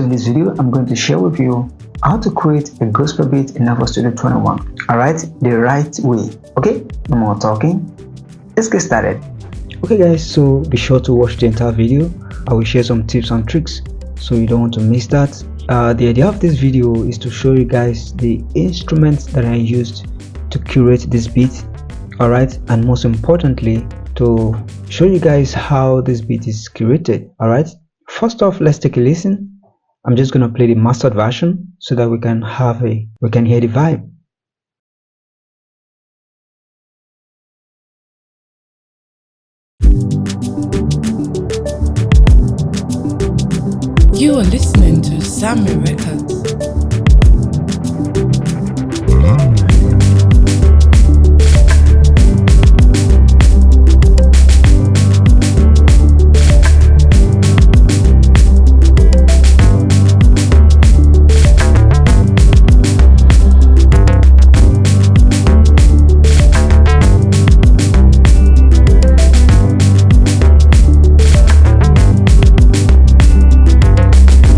So in this video, I'm going to share with you how to create a gospel beat in FL Studio 21. Alright, the right way. Okay, no more talking. Let's get started. Okay guys, so be sure to watch the entire video. I will share some tips and tricks so you don't want to miss that. The idea of this video is to show you guys the instruments that I used to curate this beat. Alright, and most importantly, to show you guys how this beat is curated. Alright, first off, let's take a listen. I'm just gonna play the mastered version so that we can hear the vibe. You are listening to SamieRecords.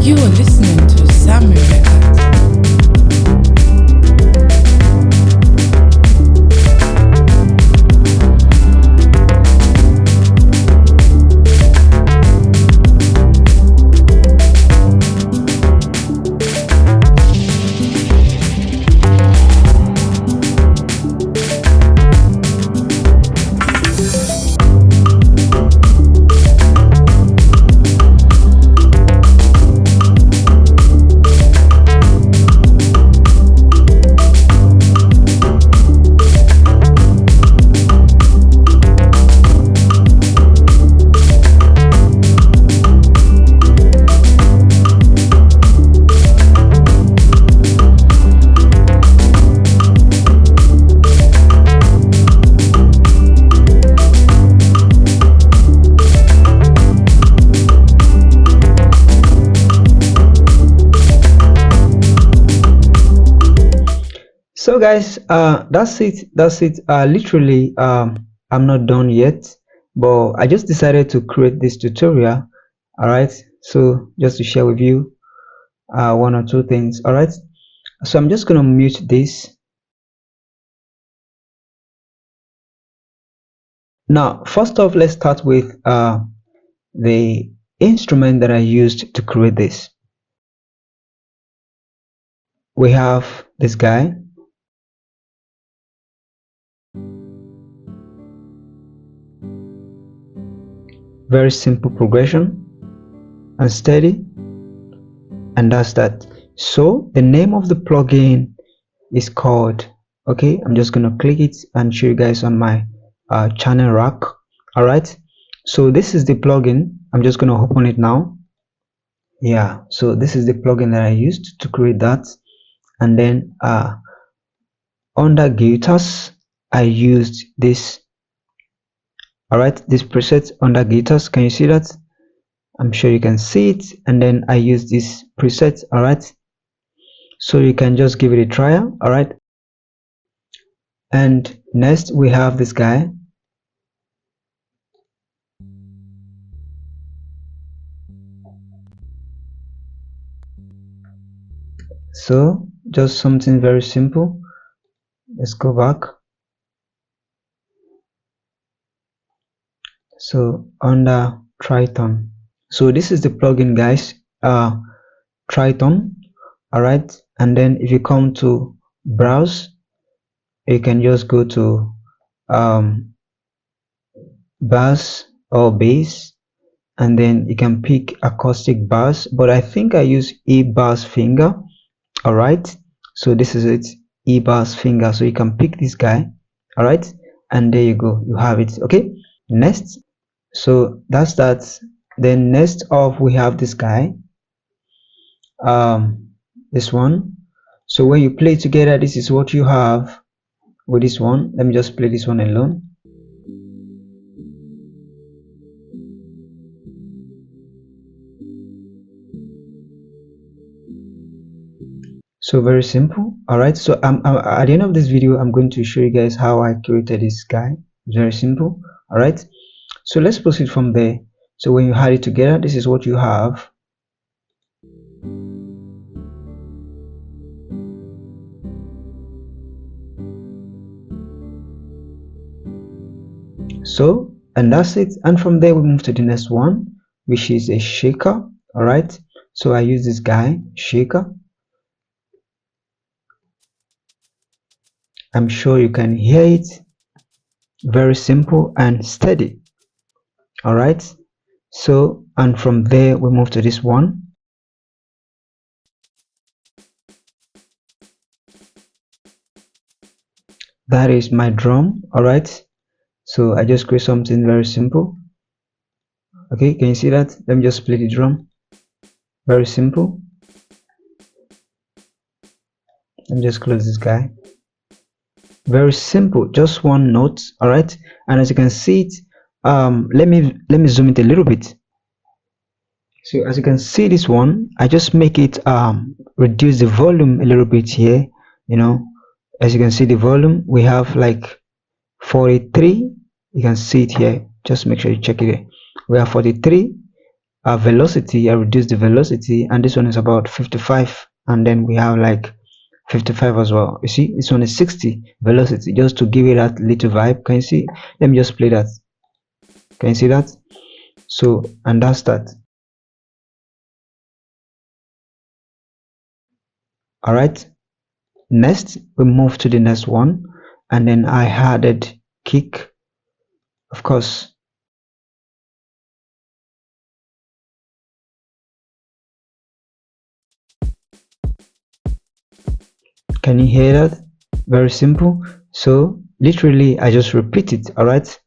You are listening to SamieRecords. So guys, that's it. Literally, I'm not done yet, but I just decided to create this tutorial. All right, so just to share with you one or two things. All right, so I'm just gonna mute this. Now, first off, let's start with the instrument that I used to create this. We have this guy. Very simple progression and steady, and that's that. So the name of the plugin is called, okay, I'm just gonna click it and show you guys on my channel rack. All right, so this is the plugin. I'm just gonna open it now. Yeah, so this is the plugin that I used to create that. And then under guitars, I used this. All right, this preset under guitars, can you see that? I'm sure you can see it. And then I use this preset. All right, so you can just give it a try. All right, and next we have this guy. So just something very simple. Let's go back. So under Triton, so this is the plugin guys, Triton. All right, and then if you come to browse, you can just go to bass or bass, and then you can pick acoustic bass, but I think I use E bass finger. All right, so this is it, E bass finger. So you can pick this guy. All right, and there you go, you have it. Okay, next, so that's that. Then next off we have this guy, this one. So when you play together, this is what you have with this one. Let me just play this one alone. So very simple. All right, so at the end of this video, I'm going to show you guys how I created this guy. It's very simple. All right, so let's proceed from there. So when you add it together, this is what you have. So, and that's it. And from there we move to the next one, which is a shaker. All right, so I use this guy, shaker. I'm sure you can hear it. Very simple and steady. All right, so and from there we move to this one. That is my drum. All right, so I just create something very simple. Okay, can you see that? Let me just play the drum. Very simple. Let me just close this guy. Very simple, just one note. All right, and as you can see it, let me zoom it a little bit. So as you can see this one, I just make it reduce the volume a little bit here. You know, as you can see the volume, we have like 43. You can see it here. Just make sure you check it here. We have 43. Velocity, I reduce the velocity, and this one is about 55, and then we have like 55 as well. You see, this one is 60 velocity, just to give it that little vibe. Can you see? Let me just play that. Can you see that? So, and that's that. All right, next we move to the next one, and then I added kick, of course. Can you hear that? Very simple. So literally I just repeat it. All right,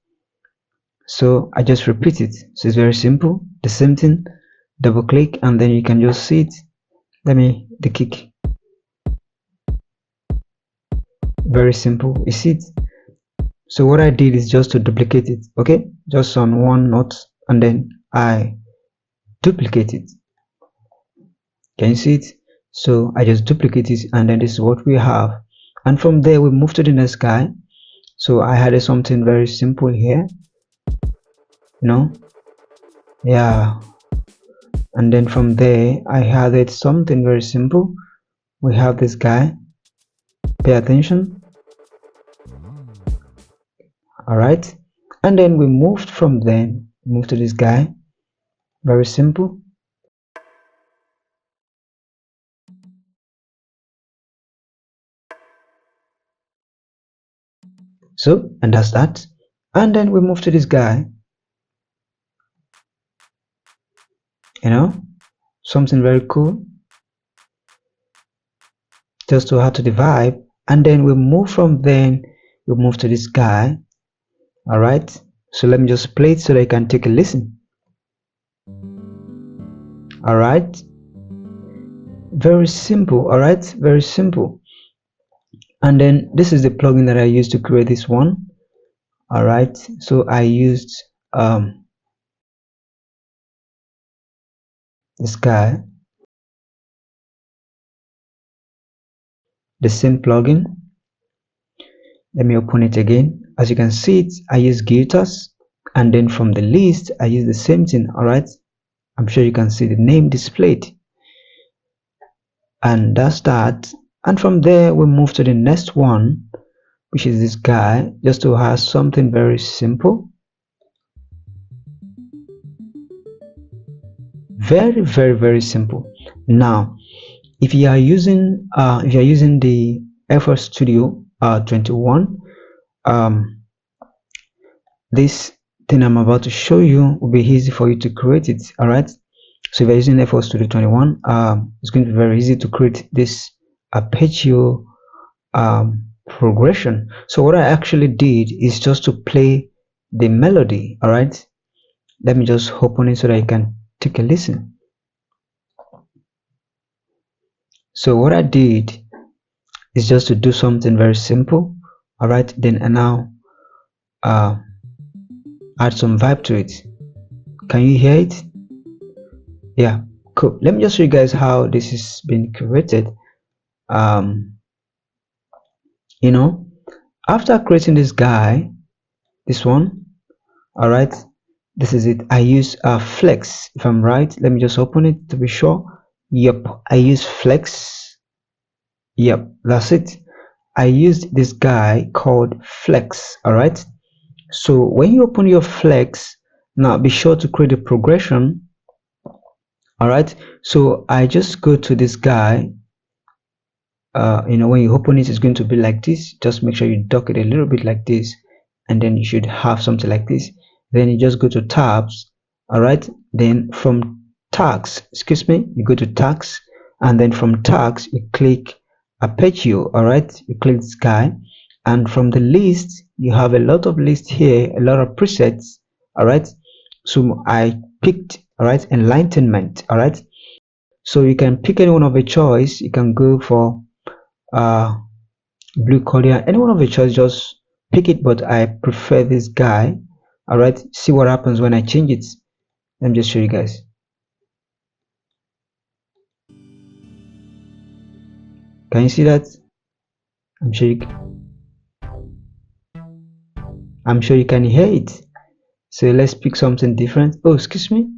so I just repeat it. So it's very simple, the same thing. Double click and then you can just see it. Let me the kick. Very simple, you see it. So what I did is just to duplicate it. Okay, just on one note, and then I duplicate it. Can you see it? So I just duplicate it, and then this is what we have. And from there we move to the next guy. So I added something very simple here, you know. Yeah, and then from there I added something very simple. We have this guy. Pay attention. All right, and then we moved from there, move to this guy. Very simple. So, and that's that. And then we move to this guy, you know, something very cool, just to add to the vibe. And then we move from then, we move to this guy. All right, so let me just play it so that you can take a listen. All right, very simple. All right, very simple. And then this is the plugin that I used to create this one. All right, so I used this guy, the same plugin. Let me open it again. As you can see it, I use guitars, and then from the list I use the same thing. All right, I'm sure you can see the name displayed, and that's that. And from there we move to the next one, which is this guy, just to have something very simple, very simple. Now if you are using the FL Studio 21, this thing I'm about to show you will be easy for you to create it. All right, so if you're using FL Studio 21, it's going to be very easy to create this arpeggio progression. So what I actually did is just to play the melody. All right, let me just open it so that you can take a listen. So what I did is just to do something very simple. All right, then and now add some vibe to it. Can you hear it? Yeah, cool. Let me just show you guys how this is being created. You know, after creating this guy, this one, all right, this is it. I use flex, if I'm right. Let me just open it to be sure. Yep, I use flex. Yep, that's it. I used this guy called flex. All right, So when you open your flex, now be sure to create a progression. All right, so I just go to this guy. When you open it, it's going to be like this. Just make sure you dock it a little bit like this, and then you should have something like this. Then you just go to tabs. All right, then from tags, excuse me, you go to tags, and then from tags you click arpeggio. All right, you click this guy, and from the list you have a lot of lists here, a lot of presets. All right, so I picked, all right, enlightenment. All right, so you can pick any one of a choice. You can go for uh blue cordial, any one of your choice, just pick it, but I prefer this guy. All right, see what happens when I change it. Let me just show you guys. Can you see that? i'm sure you I'm sure you can hear it. So let's pick something different. Oh, excuse me,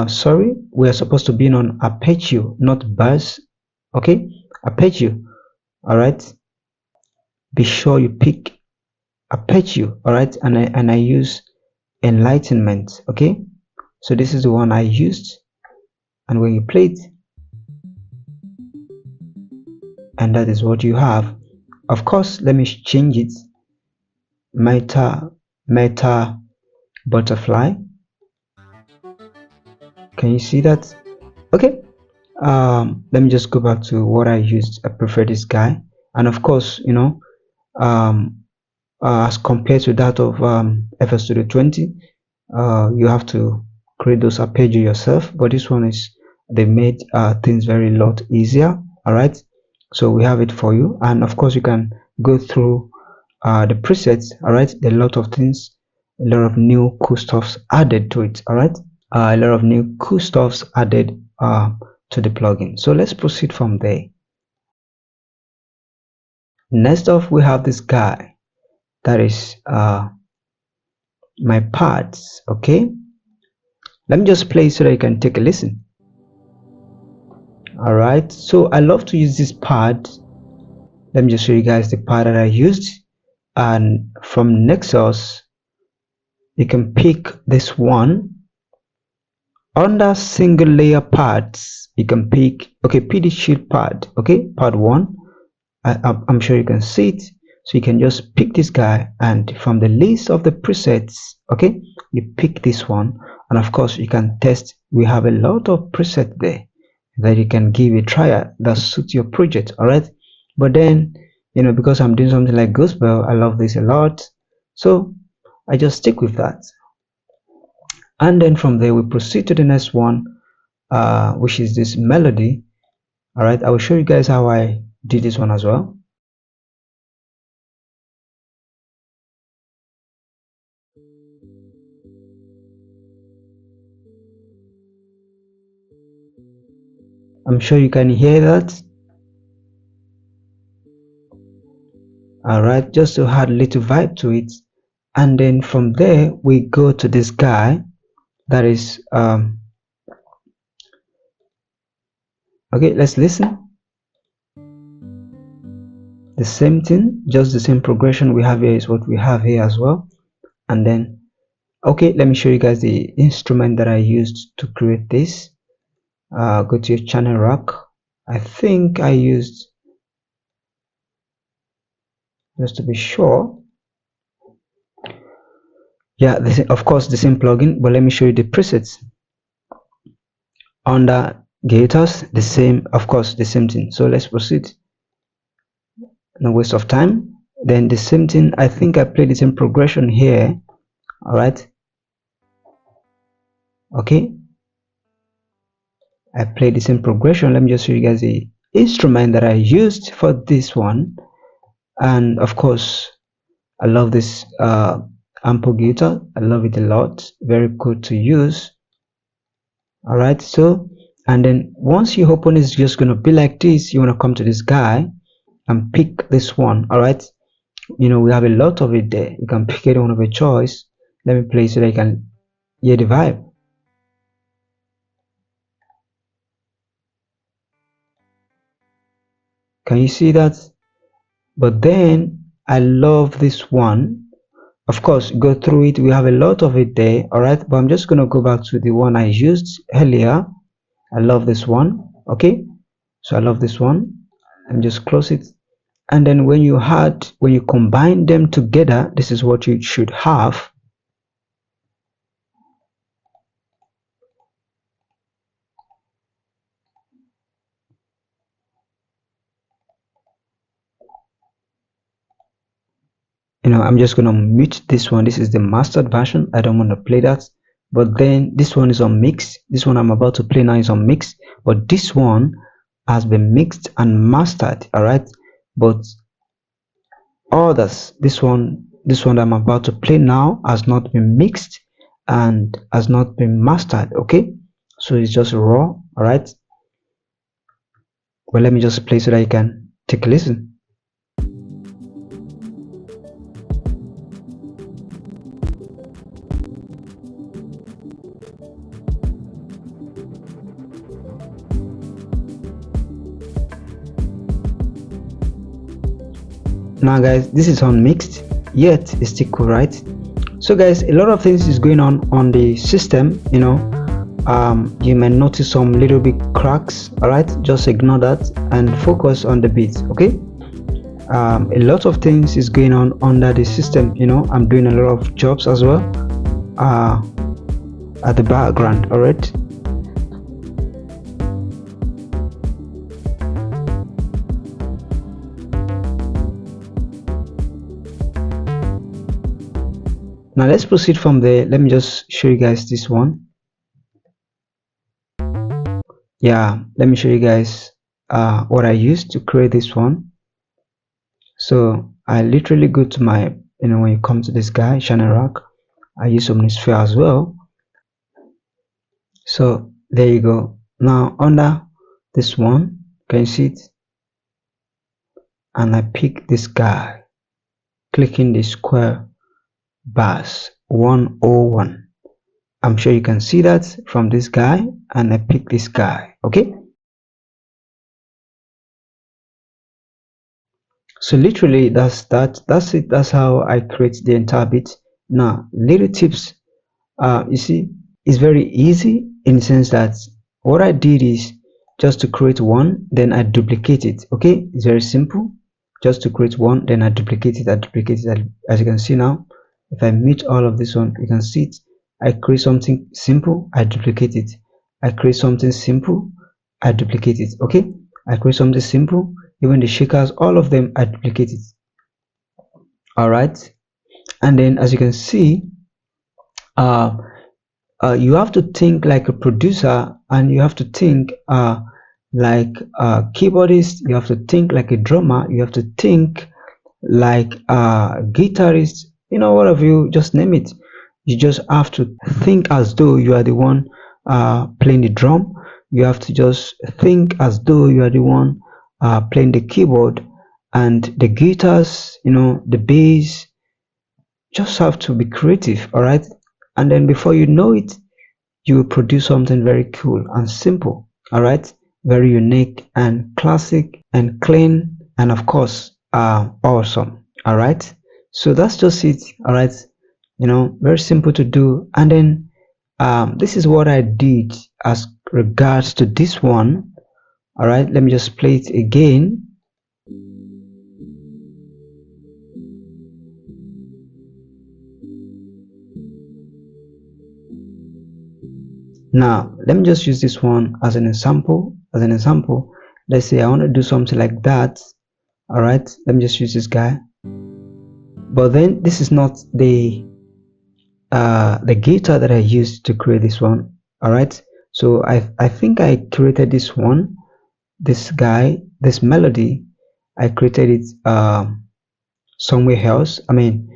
sorry, we are supposed to be on arpeggio, not buzz. Okay, arpeggio. All right, be sure you pick arpeggio. All right, and I use enlightenment. Okay, so this is the one I used, and when you play it, and that is what you have. Of course, let me change it. Meta butterfly. Can you see that? Okay, let me just go back to what I used. I prefer this guy, and of course, um as compared to that of FL Studio 20, you have to create those arpeggio yourself, but this one is, they made things very lot easier. All right, so we have it for you, and of course you can go through the presets. All right, there are a lot of things, a lot of new cool stuffs added to it. All right, a lot of new cool stuffs added to the plugin. So let's proceed from there. Next off, we have this guy, that is my parts. Okay, let me just play so that you can take a listen. All right, so I love to use this pad. Let me just show you guys the pad that I used, and from Nexus you can pick this one. Under single layer pads you can pick, okay, PD shield pad. Okay, pad 1. I'm sure you can see it, so you can just pick this guy, and from the list of the presets, okay, you pick this one, and of course you can test. We have a lot of presets there that you can give a try that suits your project. All right, but then, because I'm doing something like gospel, I love this a lot, so I just stick with that. And then from there we proceed to the next one, which is this melody. All right, I will show you guys how I did this one as well. I'm sure you can hear that. All right, just to add a little vibe to it. And then from there we go to this guy, that is okay, let's listen. The same thing, just the same progression we have here is what we have here as well. And then, okay, let me show you guys the instrument that I used to create this. Go to your channel rack. I think I used, just to be sure, yeah, this, of course, the same plugin, but let me show you the presets. Under guitars, the same, of course, the same thing. So let's proceed, no waste of time. Then the same thing, I think I played the same progression here. All right, okay, I played the same progression. Let me just show you guys the instrument that I used for this one. And of course, I love this ample guitar. I love it a lot, very good to use. All right, so, and then once you open, it's just going to be like this. You want to come to this guy and pick this one. All right, we have a lot of it there. You can pick any one of your choice. Let me play so that you can hear the vibe. Can you see that? But then I love this one, Of course, go through it. We have a lot of it there. All right, but I'm just going to go back to the one I used earlier. I love this one. Okay, so I love this one, and just close it. And then when you combine them together, this is what you should have. I'm just gonna mute this one. This is the mastered version. I don't want to play that. But then this one is on mix. This one I'm about to play now is on mix, but this one has been mixed and mastered. All right, but others, this one I'm about to play now has not been mixed and has not been mastered. Okay, so it's just raw. All right, well, let me just play so that you can take a listen. Now guys, this is unmixed, yet it's still cool, right? So guys, a lot of things is going on the system. You may notice some little bit cracks. All right, just ignore that and focus on the beat. Okay, a lot of things is going on under the system. I'm doing a lot of jobs as well at the background. All right. Now let's proceed from there. Let me just show you guys this one. Yeah, let me show you guys what I used to create this one. So I literally go to my, when you come to this guy, channel rack, I use Omnisphere as well. So there you go. Now under this one, can you see it? And I pick this guy, clicking the square bass 101. I'm sure you can see that from this guy, and I pick this guy. Okay, so literally that's it. That's how I create the entire beat. Now little tips, you see, it's very easy in the sense that what I did is just to create one, then I duplicate it. Okay, it's very simple. Just to create one, then I duplicate it. As you can see now. If I mute all of this one, you can see it. I create something simple, I duplicate it. I create something simple, I duplicate it. Okay, I create something simple, even the shakers, all of them, I duplicate it. All right, and then as you can see, you have to think like a producer, and you have to think like a keyboardist, you have to think like a drummer, you have to think like a guitarist, whatever, you just name it. You just have to think as though you are the one playing the drum. You have to just think as though you are the one playing the keyboard and the guitars, the bass. Just have to be creative. All right, and then before you know it, you will produce something very cool and simple. All right, very unique and classic and clean, and of course awesome. All right, so that's just it. All right, very simple to do. And then this is what I did as regards to this one. All right, let me just play it again. Now let me just use this one as an example. Let's say I want to do something like that. All right, let me just use this guy. But then this is not the guitar that I used to create this one. All right, so I think I created this one, this guy, this melody. I created it somewhere else. I mean,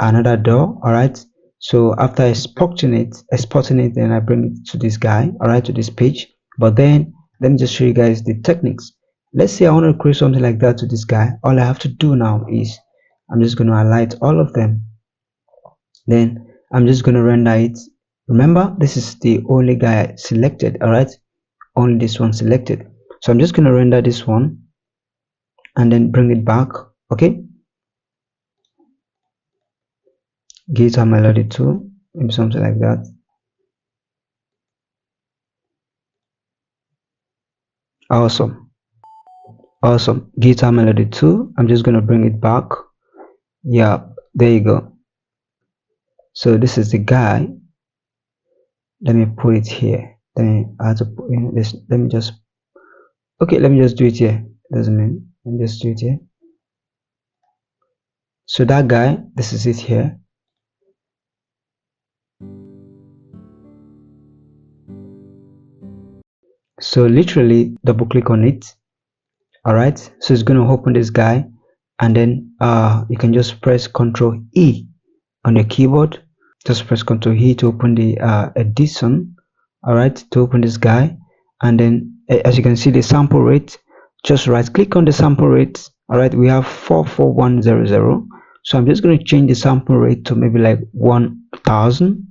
another door. All right, so after exporting it, then I bring it to this guy. All right, to this page. But then let me just show you guys the techniques. Let's say I want to create something like that to this guy. All I have to do now is I'm just going to highlight all of them. Then I'm just going to render it. Remember, this is the only guy selected. All right, only this one selected. So I'm just going to render this one and then bring it back. Okay, guitar melody too, maybe something like that. Awesome, awesome. Guitar melody too. I'm just gonna bring it back. Yeah, there you go. So this is the guy. Let me put it here. Let me add to put in this. Let me just, okay, let me just do it here. Doesn't mean, let me just do it here. So that guy, this is it here. So literally double click on it. All right, so it's going to open this guy, and then you can just press Ctrl E on your keyboard. Just press Ctrl E to open the edition. All right, to open this guy, and then as you can see the sample rate, just right click on the sample rate. All right, we have 44100. So I'm just going to change the sample rate to maybe like 1000.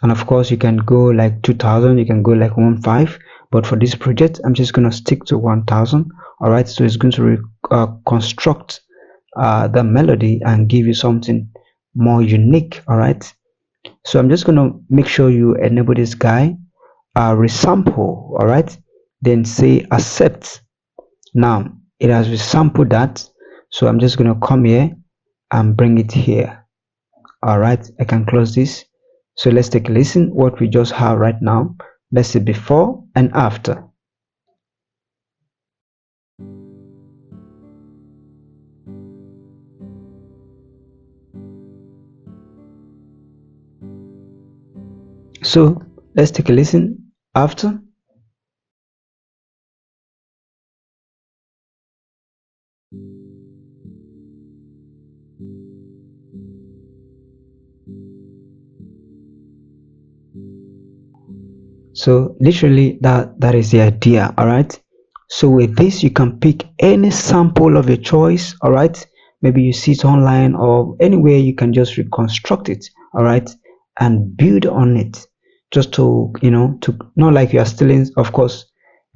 And of course you can go like 2000, you can go like 15, but for this project I'm just going to stick to 1000. All right, so it's going to construct the melody and give you something more unique. All right, so I'm just going to make sure you enable this guy resample. All right, then say accept. Now it has resampled that, so I'm just going to come here and bring it here. All right, I can close this. So let's take a listen what we just have right now. Let's see before and after. So let's take a listen after. So literally that is the idea. All right, so with this you can pick any sample of your choice. All right, maybe you see it online or anywhere, you can just reconstruct it. All right, and build on it, just to to not like you are stealing, of course.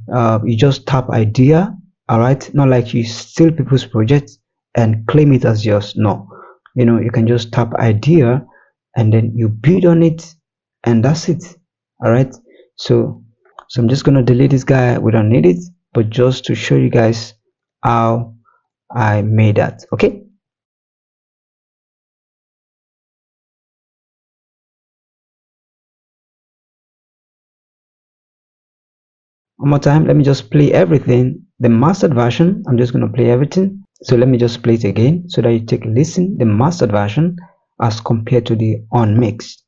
You just tap idea. All right, not like you steal people's projects and claim it as yours. No, you can just tap idea and then you build on it, and that's it. All right, so I'm just gonna delete this guy, we don't need it, but just to show you guys how I made that. Okay, one more time, let me just play everything. The mastered version, I'm just going to play everything. So let me just play it again so that you take a listen. The mastered version as compared to the unmixed.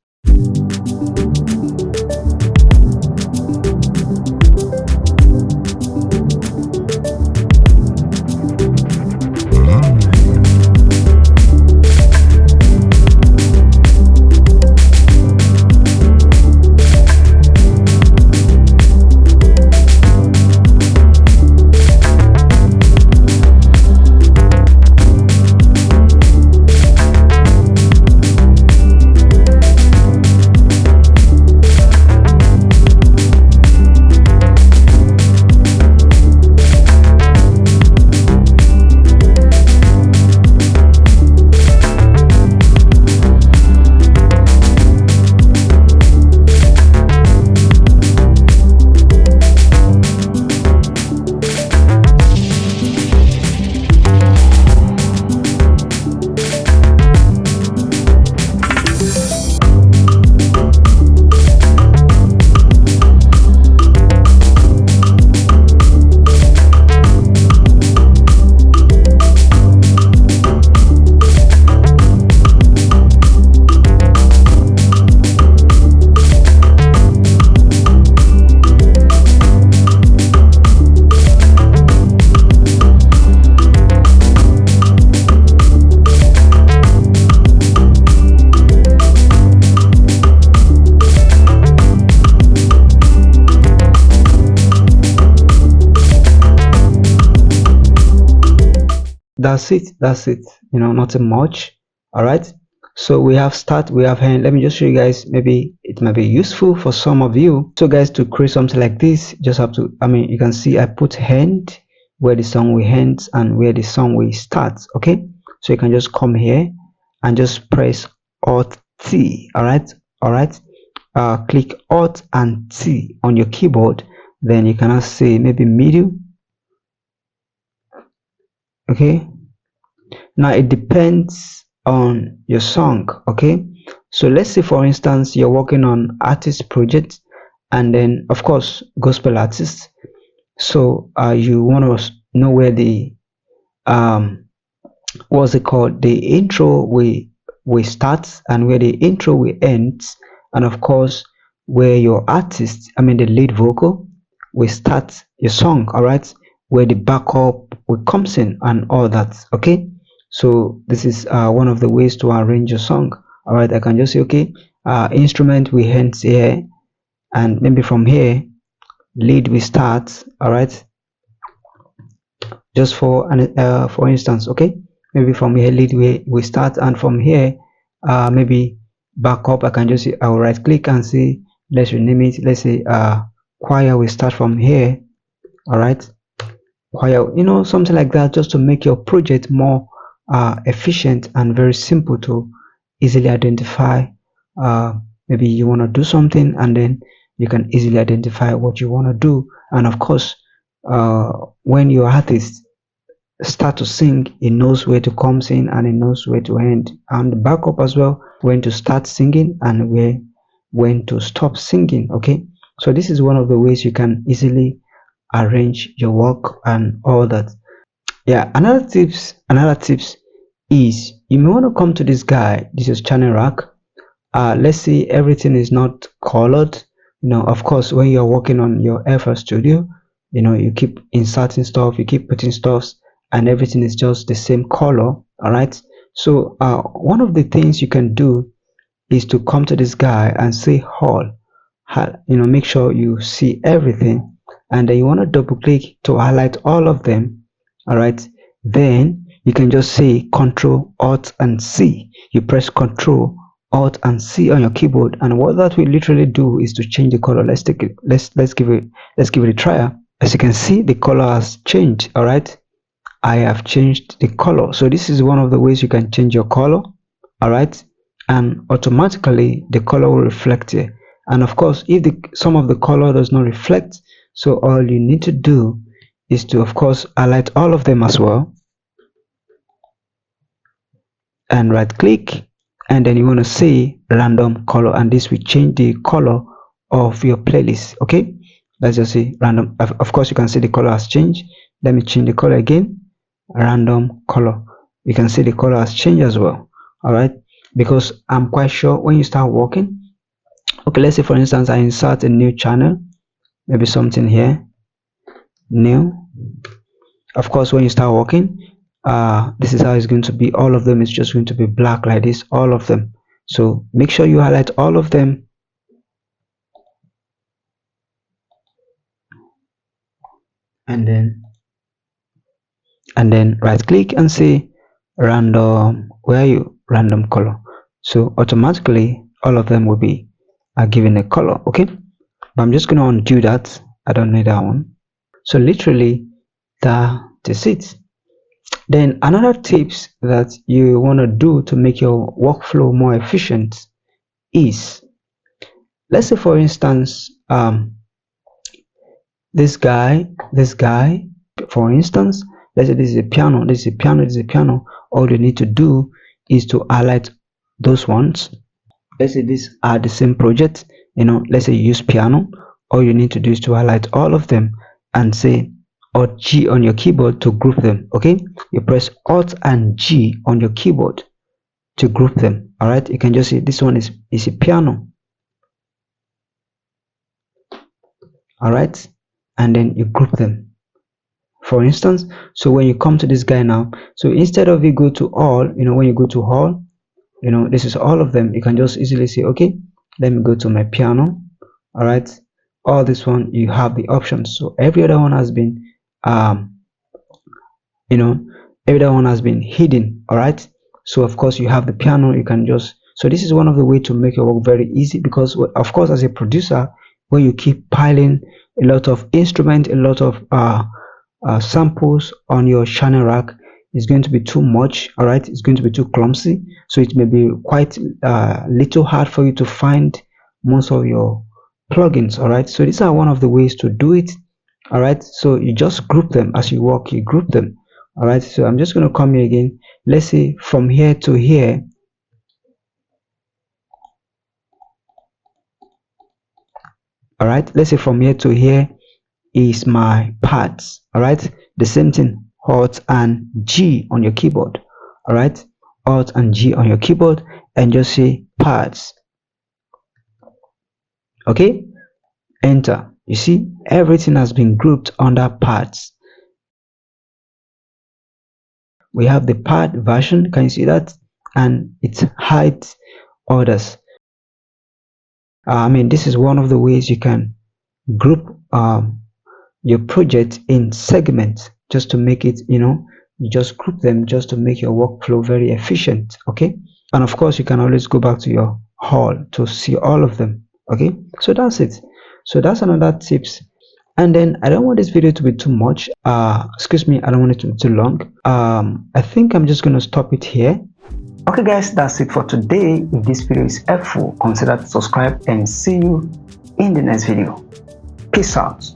That's it, nothing much. All right, so we have start, we have end. Let me just show you guys, maybe it might be useful for some of you. So guys, to create something like this, just have to, you can see I put end where the song will end and where the song will start. Okay, so you can just come here and just press Alt T. All right. Click Alt and T on your keyboard. Then you can now say maybe middle. Okay. Now it depends on your song. Okay. So let's say, for instance, you're working on artist project, and then of course gospel artists. So you want to know where the um what's it called, the intro we start, and where the intro we end, and of course where your artist, I mean the lead vocal, will start your song. All right, where the backup will comes in and all that. Okay, so this is one of the ways to arrange your song. All right, I can just say, okay, instrument we end here, and maybe from here lead we start. All right, just for instance. Okay, maybe from here lead we start, and from here maybe backup, I can just say, I'll right click and see, let's rename it, let's say choir we start from here. All right, choir, something like that, just to make your project more efficient and very simple to easily identify. uh, Maybe you want to do something, and then you can easily identify what you want to do. And of course, uh, when your artist start to sing, he knows where to come in and he knows where to end, and the backup as well, when to start singing and when to stop singing. Okay, so this is one of the ways you can easily arrange your work and all that. Yeah, another tips is, you may want to come to this guy. This is channel rack. Let's say everything is not colored. Of course, when you're working on your FL Studio, you keep inserting stuff, you keep putting stuff, and everything is just the same color. All right. So one of the things you can do is to come to this guy and say all. Make sure you see everything, and then you want to double click to highlight all of them. All right. Then you can just say Control Alt and C. You press Control Alt and C on your keyboard, and what that will literally do is to change the color. Let's give it a try. As you can see, the color has changed. All right, I have changed the color. So this is one of the ways you can change your color. All right, and automatically the color will reflect here. And of course, if some of the color does not reflect, so all you need to do is to, of course, highlight all of them as well, and right click, and then you want to say random color, and this will change the color of your playlist. Okay, let's just say random. Of course, you can see the color has changed. Let me change the color again. Random color. You can see the color has changed as well. All right, because I'm quite sure when you start working. Okay, let's say for instance I insert a new channel, maybe something here, new. Of course, when you start working, this is how it's going to be. All of them is just going to be black like this, all of them. So make sure you highlight all of them, and then right click and say random, where are you, random color. So automatically all of them will be given a color. Okay, but I'm just going to undo that. I don't need that one. So literally that is it. Then another tips that you want to do to make your workflow more efficient is, let's say for instance this guy, for instance, let's say this is a piano, all you need to do is to highlight those ones. Let's say these are the same project, let's say you use piano. All you need to do is to highlight all of them and say Alt G on your keyboard to group them. Okay, you press Alt and G on your keyboard to group them. All right, you can just see this one is a piano. All right, and then you group them, for instance. So when you come to this guy now, so instead of you go to all, when you go to all, this is all of them, you can just easily say, okay, let me go to my piano. All right, all this one you have the options. So every other one has been every other one has been hidden. All right, so of course you have the piano. You can just, so this is one of the way to make your work very easy, because of course as a producer, when you keep piling a lot of instrument, a lot of samples on your channel rack, is going to be too much. All right, it's going to be too clumsy, so it may be quite little hard for you to find most of your plugins. All right, so these are one of the ways to do it. All right, so you just group them as you work, you group them. All right, so I'm just going to come here again. Let's say from here to here. All right, let's say from here to here is my pads. All right, the same thing, Alt and G on your keyboard. All right, Alt and G on your keyboard, and just say pads. Okay, enter. You see everything has been grouped under pads. We have the pad version, can you see that? And it hides others. I mean, this is one of the ways you can group your project in segments, just to make it, you just group them just to make your workflow very efficient. Okay, and of course you can always go back to your haul to see all of them. Okay, so that's it. So that's another tips. And then I don't want this video to be too much, excuse me, I don't want it to be too long. I think I'm just going to stop it here. Okay guys, that's it for today. If this video is helpful, consider to subscribe, and see you in the next video. Peace out.